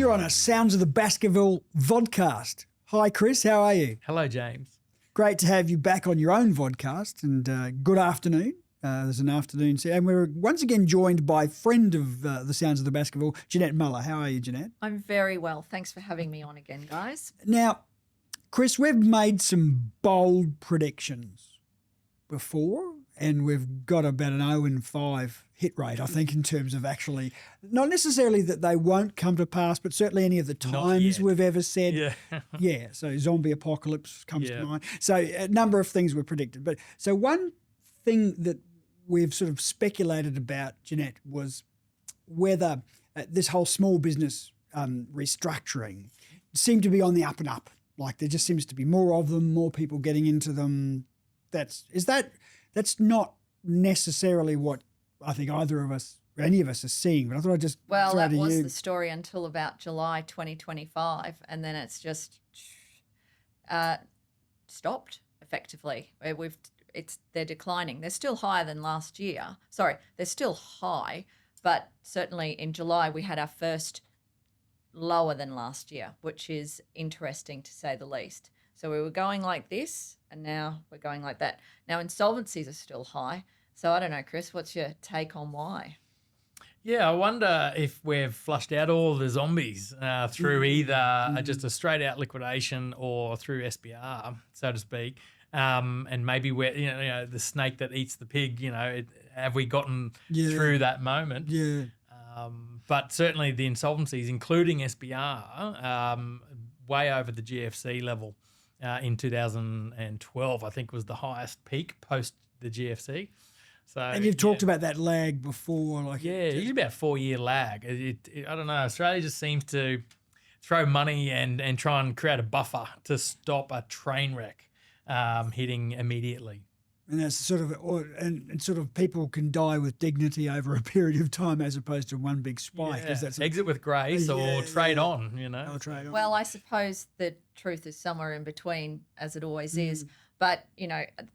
You're on a Sounds of the Baskerville vodcast. Hi, Chris. How are you? Hello, James. Great to have you back on your own vodcast, and good afternoon. There's an afternoon, and we're once again joined by friend of the Sounds of the Baskerville, Ginette Muller. How are you, Ginette? I'm very well. Thanks for having me on again, guys. Now, Chris, we've made some bold predictions before, and we've got about an 0-5 hit rate, I think, in terms of actually, not necessarily that they won't come to pass, but certainly any of the times we've ever said. Yeah. Yeah, so zombie apocalypse comes Yeah. to mind. So a number of things were predicted. But so one thing that we've sort of speculated about, Ginette, was whether this whole small business restructuring seemed to be on the up and up. Like there just seems to be more of them, more people getting into them. That's not necessarily what I think either of us or any of us are seeing. But I thought I'd just Well, throw that to was you. the story until about July 2025, and then it's just stopped effectively. They're declining. They're still higher than last year. Sorry, they're still high, but certainly in July we had our first lower than last year, which is interesting to say the least. So we were going like this, and now we're going like that. Now insolvencies are still high. So I don't know, Chris, what's your take on why? Yeah, I wonder if we've flushed out all the zombies through either just a straight out liquidation or through SBR, so to speak. And maybe we're, you know, the snake that eats the pig, have we gotten through that moment? Yeah. But certainly the insolvencies, including SBR, way over the GFC level in 2012, I think was the highest peak post the GFC. So, And you've talked about that lag before. Usually about a 4-year lag. I don't know. Australia just seems to throw money and try and create a buffer to stop a train wreck hitting immediately. And that's sort of, and sort of people can die with dignity over a period of time as opposed to one big spike. Yeah. Is that Exit with grace or trade on, Or trade on. Well, I suppose the truth is somewhere in between, as it always is. But,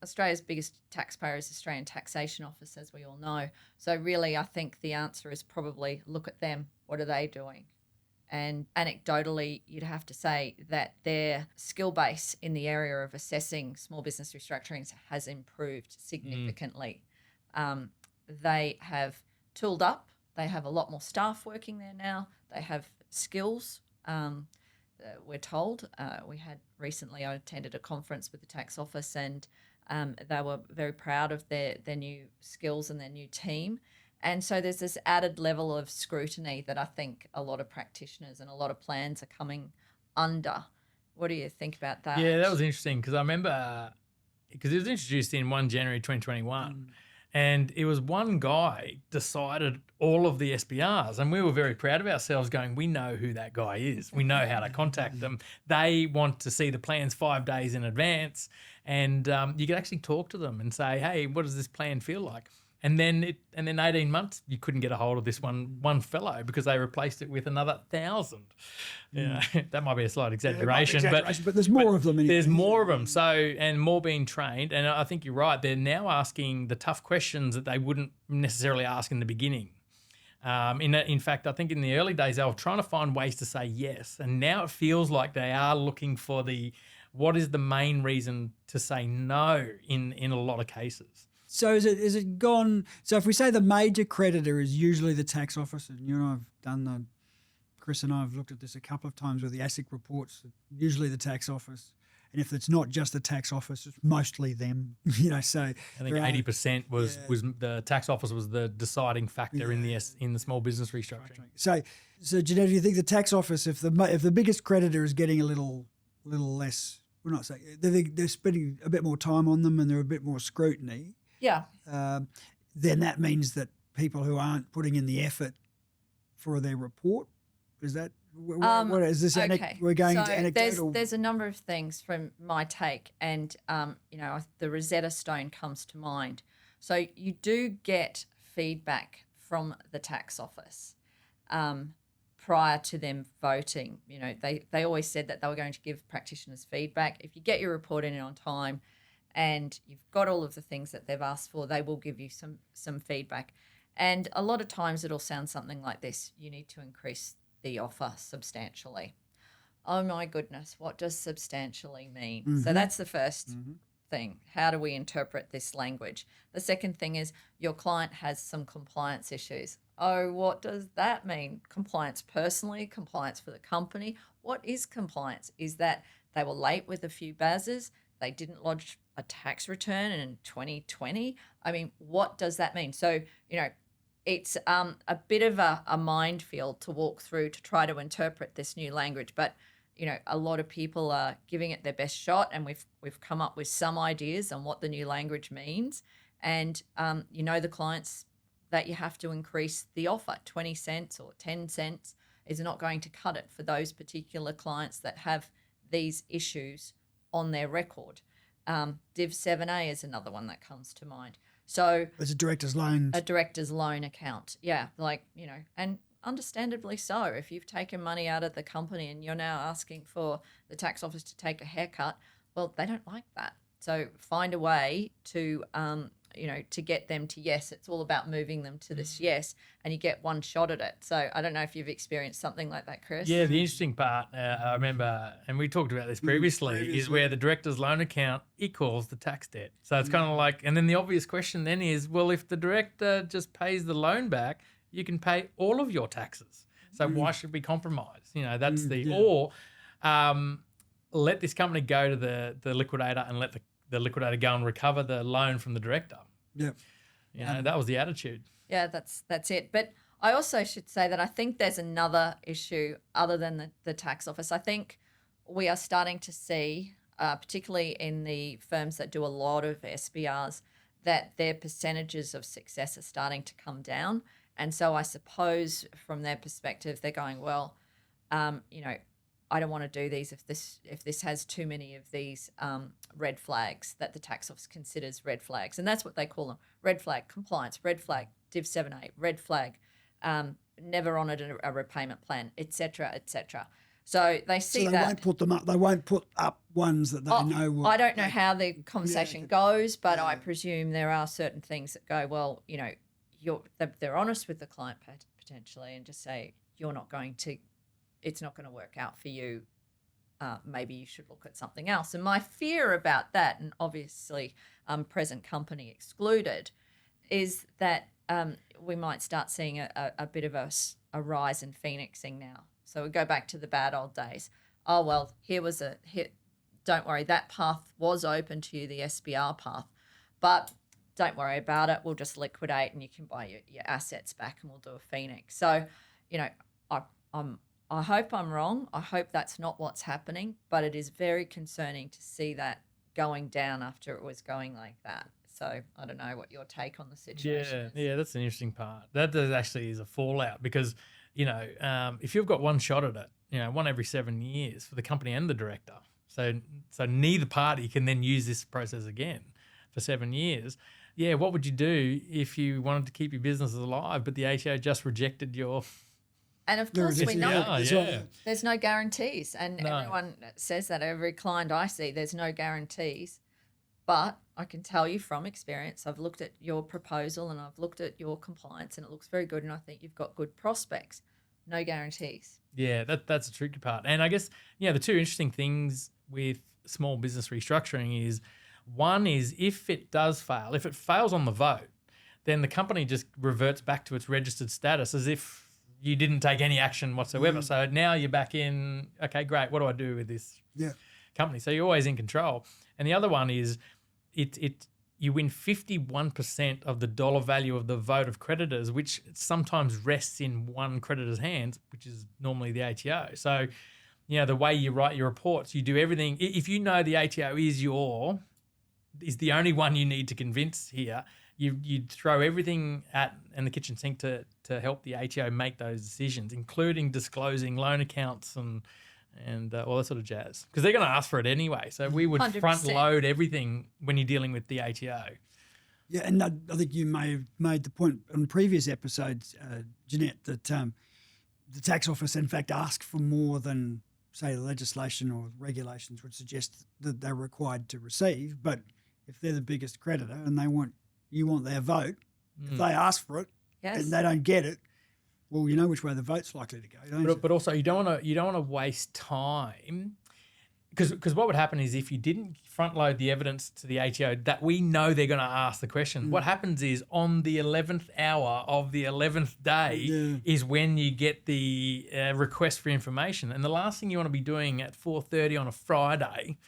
Australia's biggest taxpayer is Australian Taxation Office, as we all know. So really, I think the answer is probably look at them. What are they doing? And anecdotally, you'd have to say that their skill base in the area of assessing small business restructurings has improved significantly. They have tooled up. They have a lot more staff working there now. They have skills. We're told. I attended a conference with the tax office, and they were very proud of their new skills and their new team. And so there's this added level of scrutiny that I think a lot of practitioners and a lot of plans are coming under. What do you think about that? Yeah, that was interesting because I remember because it was introduced in 1 January 2021. And it was one guy decided all of the SBRs, and we were very proud of ourselves going, we know who that guy is. We know how to contact them. They want to see the plans 5 days in advance, and you could actually talk to them and say, hey, what does this plan feel like? And then 18 months, you couldn't get a hold of this one fellow because they replaced it with another 1,000. Yeah, that might be a slight exaggeration, but there's more of them. Anyway. There's more of them, and more being trained. And I think you're right. They're now asking the tough questions that they wouldn't necessarily ask in the beginning. In fact, I think in the early days, they were trying to find ways to say yes. And now it feels like they are looking for what is the main reason to say no in a lot of cases. So is it gone? So if we say the major creditor is usually the tax office, and you and I have done Chris and I have looked at this a couple of times with the ASIC reports, usually the tax office. And if it's not just the tax office, it's mostly them, so. I think 80% was the tax office was the deciding factor in the small business restructuring. So Ginette, do you think the tax office, if the biggest creditor is getting a little less, we're not saying, they're spending a bit more time on them and they're a bit more scrutiny, yeah, then that means that people who aren't putting in the effort for their report, is that what is this? Okay. We're going so to anecdotal. There's a number of things from my take, and the Rosetta Stone comes to mind. So you do get feedback from the tax office prior to them voting. They always said that they were going to give practitioners feedback. If you get your report in on time, and you've got all of the things that they've asked for, they will give you some feedback. And a lot of times it'll sound something like this: you need to increase the offer substantially. Oh my goodness, what does substantially mean? So that's the first thing. How do we interpret this language? The second thing is your client has some compliance issues. Oh, what does that mean? Compliance personally, compliance for the company. What is compliance? Is that they were late with a few BASs, they didn't lodge a tax return in 2020? I mean, what does that mean? So, it's a bit of a minefield to walk through to try to interpret this new language, but a lot of people are giving it their best shot, and we've come up with some ideas on what the new language means. And the clients that you have to increase the offer. 20 cents or 10 cents is not going to cut it for those particular clients that have these issues on their record. Div 7A is another one that comes to mind. So it's a director's loan. A director's loan account. Yeah, and understandably so. If you've taken money out of the company and you're now asking for the tax office to take a haircut, well, they don't like that. So find a way to to get them to yes. It's all about moving them to this yes, and you get one shot at it. So I don't know if you've experienced something like that, Chris. Yeah, the interesting part, I remember, and we talked about this previously, is where the director's loan account equals the tax debt. So it's kind of like, and then the obvious question then is, well, if the director just pays the loan back, you can pay all of your taxes. So why should we compromise? That's or let this company go to the liquidator and let the liquidator go and recover the loan from the director. Yeah. That was the attitude. Yeah, that's it. But I also should say that I think there's another issue other than the tax office. I think we are starting to see, particularly in the firms that do a lot of SBRs, that their percentages of success are starting to come down. And so I suppose from their perspective, they're going, well, I don't want to do these if this has too many of these red flags that the tax office considers red flags. And that's what they call them: red flag compliance, red flag Div 7A, red flag never honoured a repayment plan, etc., etc. So they see they won't put them up. They won't put up ones that they know. I don't know how the conversation goes, but I presume there are certain things that go, well, they're honest with the client potentially and just say, it's not going to work out for you. Maybe you should look at something else. And my fear about that, and obviously present company excluded, is that we might start seeing a bit of a rise in phoenixing now. So we go back to the bad old days. Oh, well, don't worry, that path was open to you, the SBR path, but don't worry about it. We'll just liquidate and you can buy your assets back and we'll do a phoenix. So, I hope I'm wrong. I hope that's not what's happening, but it is very concerning to see that going down after it was going like that. So I don't know what your take on the situation is. Yeah, that's an interesting part. That actually is a fallout because, if you've got one shot at it, one every 7 years for the company and the director. So neither party can then use this process again for 7 years. Yeah, what would you do if you wanted to keep your business alive, but the ATO just rejected your... And of course, we know Yeah. there's no guarantees. And everyone says that. Every client I see, there's no guarantees. But I can tell you from experience, I've looked at your proposal and I've looked at your compliance and it looks very good. And I think you've got good prospects. No guarantees. Yeah, that's the tricky part. And I guess, the two interesting things with small business restructuring is, one is if it does fail, if it fails on the vote, then the company just reverts back to its registered status as if you didn't take any action whatsoever. So now you're back in, okay, great, what do I do with this company? So you're always in control. And the other one is you win 51% of the dollar value of the vote of creditors, which sometimes rests in one creditor's hands, which is normally the ATO. So, the way you write your reports, you do everything. If you know the ATO is the only one you need to convince here, you throw everything in the kitchen sink to help the ATO make those decisions, including disclosing loan accounts and all that sort of jazz, because they're going to ask for it anyway. So we would 100%. front load everything when you're dealing with the ATO. Yeah, and I think you may have made the point on previous episodes, Ginette, that the tax office in fact asked for more than, say, the legislation or regulations would suggest that they're required to receive. But if they're the biggest creditor and you want their vote, if they ask for it and they don't get it, well, you know which way the vote's likely to go, don't you? But also you don't want to waste time, because what would happen is if you didn't front load the evidence to the ATO that we know they're going to ask the question, what happens is on the 11th hour of the 11th day is when you get the request for information, and the last thing you want to be doing at 4:30 on a Friday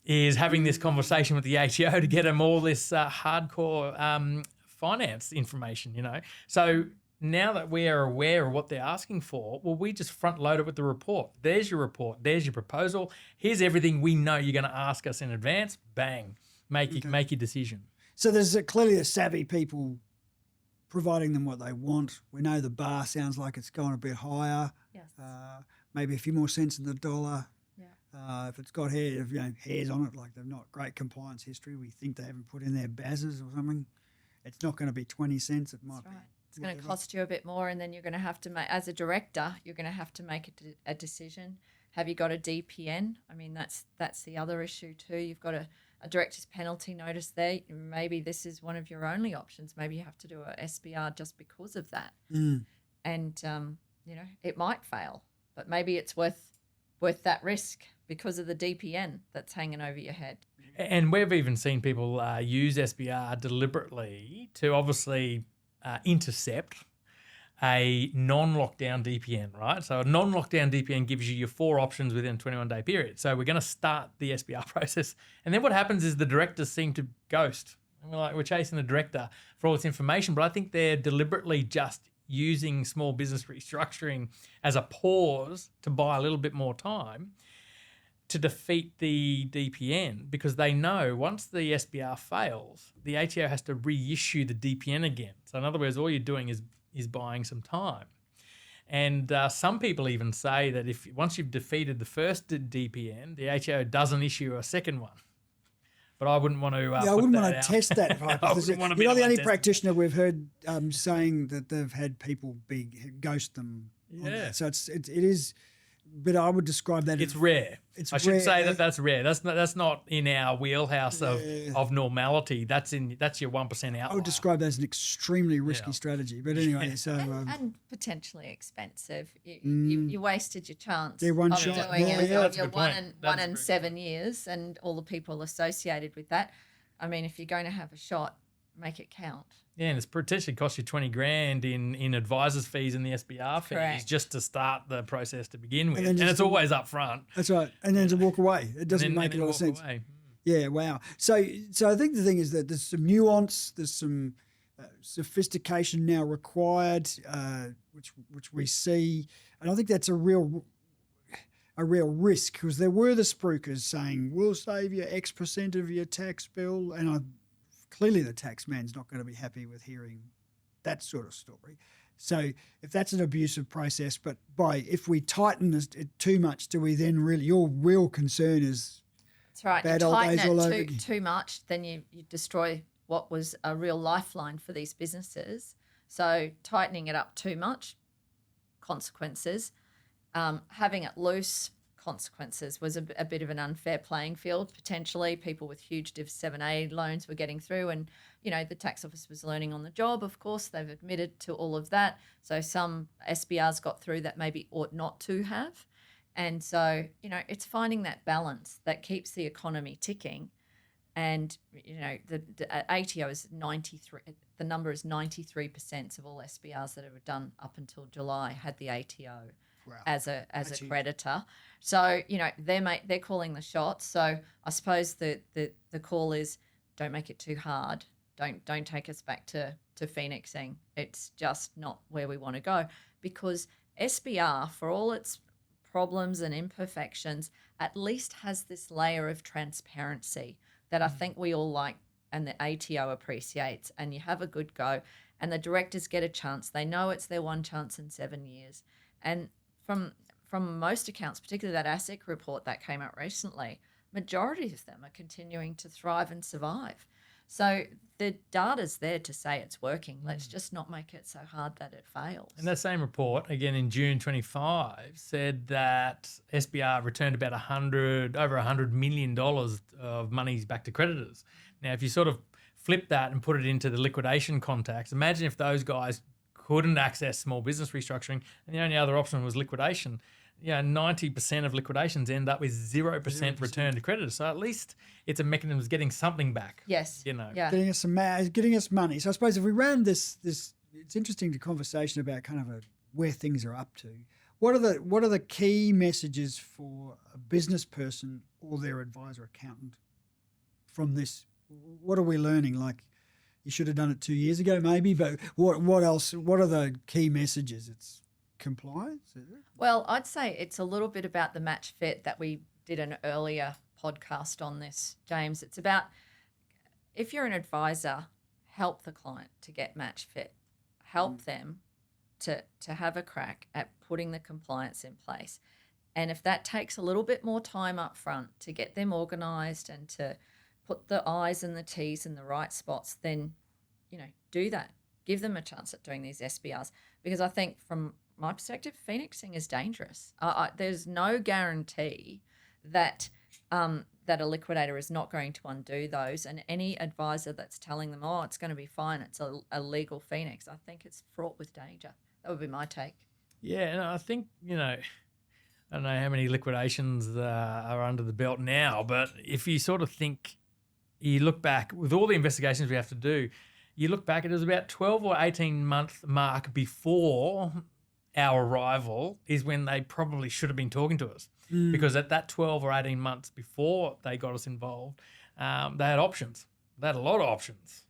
is having this conversation with the ATO to get them all this hardcore finance information, So now that we are aware of what they're asking for, well, we just front load it with the report. There's your report. There's your proposal. Here's everything we know you're going to ask us in advance. Bang. Make your decision. So there's clearly a savvy people providing them what they want. We know the bar sounds like it's gone a bit higher. Yes. Maybe a few more cents in the dollar. Yeah. If it's got hairs on it, like they've not great compliance history, we think they haven't put in their BASs or something. It's not going to be 20 cents. It might be. It's going to cost you a bit more, and then you're going to have to make, as a director, you're going to have to make a decision. Have you got a DPN? I mean, that's the other issue too. You've got a director's penalty notice there. Maybe this is one of your only options. Maybe you have to do a SBR just because of that. And it might fail, but maybe it's worth that risk because of the DPN that's hanging over your head. And we've even seen people use SBR deliberately to obviously intercept a non-lockdown DPN, right? So a non-lockdown DPN gives you your 4 options within a 21-day period. So we're going to start the SBR process. And then what happens is the directors seem to ghost. And we're chasing the director for all its information, but I think they're deliberately just using small business restructuring as a pause to buy a little bit more time to defeat the DPN, because they know once the SBR fails, the ATO has to reissue the DPN again. So in other words, all you're doing is buying some time. And some people even say that once you've defeated the first DPN, the ATO doesn't issue a second one. But I wouldn't want to. I wouldn't want to test that hypothesis. You're not the only practitioner we've heard saying that they've had people ghost them. Yeah. So it is. But I would describe that it's rare. I should say that's rare. That's not in our wheelhouse of normality. That's your 1% outlier. I would describe that as an extremely risky strategy. But anyway, so and potentially expensive. You wasted your chance one of shot. doing it. That's a You're good point. one in 7 years, and all the people associated with that. I mean, if you're going to have a shot, make it count. Yeah, and it's potentially cost you $20,000 in advisors' fees and the SBR fees. Correct. Just to start the process to begin with, And it's always up front. That's right, and then to walk away, it doesn't make a lot of sense. Away. Yeah, wow. So I think the thing is that there's some nuance, there's some sophistication now required, which we see, and I think that's a real risk, because there were the spruikers saying we'll save you X% of your tax bill, and clearly the tax man's not going to be happy with hearing that sort of story. So if that's an abusive process, but if we tighten it too much, do we then really, your real concern is that's right. bad You old tighten days all over it again. too much, then you destroy what was a real lifeline for these businesses. So tightening it up too much, consequences. Having it loose, consequences, was a bit of an unfair playing field. Potentially people with huge Div 7A loans were getting through, and the tax office was learning on the job. Of course, they've admitted to all of that. So some SBRs got through that maybe ought not to have. And so, it's finding that balance that keeps the economy ticking. And, the ATO is 93, the number is 93% of all SBRs that have done up until July had the ATO. Wow. As a creditor. So, they're calling the shots. So I suppose the call is, don't make it too hard. Don't take us back to phoenixing. It's just not where we want to go, because SBR, for all its problems and imperfections, at least has this layer of transparency that I think we all like and the ATO appreciates, and you have a good go and the directors get a chance. They know it's their one chance in 7 years. And from most accounts, particularly that ASIC report that came out recently, majority of them are continuing to thrive and survive. So the data's there to say it's working. Let's just not make it so hard that it fails. And that same report, again in June 25, said that SBR returned about over $100 million of monies back to creditors. Now, if you sort of flip that and put it into the liquidation context, imagine if those guys couldn't access small business restructuring, and the only other option was liquidation. 90% of liquidations end up with 0% return to creditors. So at least it's a mechanism of getting something back. Yes. Yeah. Getting us money. So I suppose if we ran this, it's interesting, the conversation about kind of where things are up to. What are the key messages for a business person or their advisor accountant from this? What are we learning? Like, you should have done it 2 years ago, maybe. But what else? What are the key messages? It's compliance, is it? Well, I'd say it's a little bit about the match fit that we did an earlier podcast on this, James. It's about, if you're an advisor, help the client to get match fit. Help them to have a crack at putting the compliance in place. And if that takes a little bit more time up front to get them organised and to put the I's and the T's in the right spots, then, do that. Give them a chance at doing these SBRs. Because I think from my perspective, phoenixing is dangerous. There's no guarantee that that a liquidator is not going to undo those. And any advisor that's telling them, it's going to be fine, it's a legal phoenix, I think it's fraught with danger. That would be my take. Yeah, and I think, I don't know how many liquidations are under the belt now, but if you sort of think, you look back, with all the investigations we have to do, you look back, it was about 12 or 18-month mark before our arrival is when they probably should have been talking to us. Because at that 12 or 18 months before they got us involved, they had options. They had a lot of options.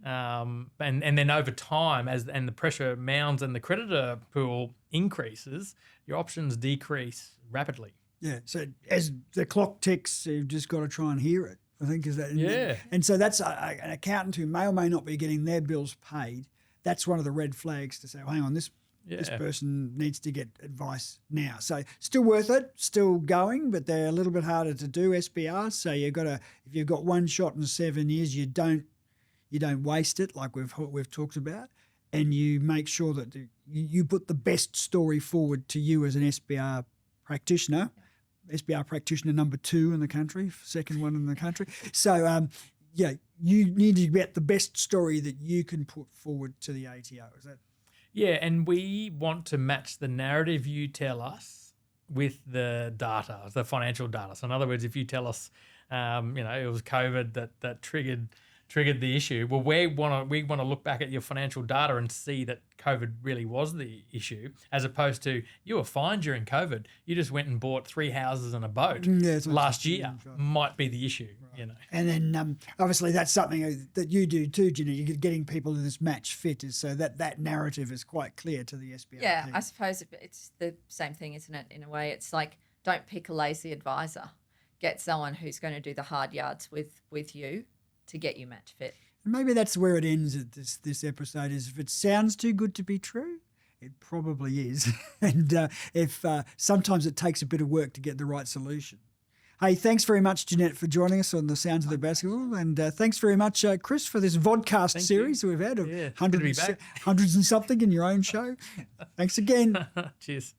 And then over time, and the pressure mounts and the creditor pool increases, your options decrease rapidly. Yeah. So as the clock ticks, you've just got to try and hear it, I think, is that. Yeah. And so that's an accountant who may or may not be getting their bills paid. That's one of the red flags to say, hang on, this person needs to get advice now. So still worth it, still going, but they're a little bit harder to do, SBRs. So if you've got one shot in 7 years, you don't waste it, like we've talked about, and you make sure that you put the best story forward to you as an SBR practitioner. SBR practitioner number 2 in the country, second one in the country. So you need to get the best story that you can put forward to the ATO. Is that? Yeah, and we want to match the narrative you tell us with the data, the financial data. So in other words, if you tell us, it was COVID that triggered the issue, well, we want to look back at your financial data and see that COVID really was the issue, as opposed to you were fine during COVID. You just went and bought 3 houses and a boat last year. Might be the issue, right. And then obviously that's something that you do too, Ginette. You're getting people in this match fit, so that narrative is quite clear to the SBR. Yeah, team. I suppose it's the same thing, isn't it? In a way, it's like, don't pick a lazy advisor. Get someone who's going to do the hard yards with you to get you match fit. And maybe that's where it ends at this episode, is if it sounds too good to be true, it probably is. And if sometimes it takes a bit of work to get the right solution. Hey, thanks very much, Ginette, for joining us on the Sounds of the Basketball. And thanks very much, Chris, for this vodcast series we've had of hundreds and something in your own show. Thanks again. Cheers.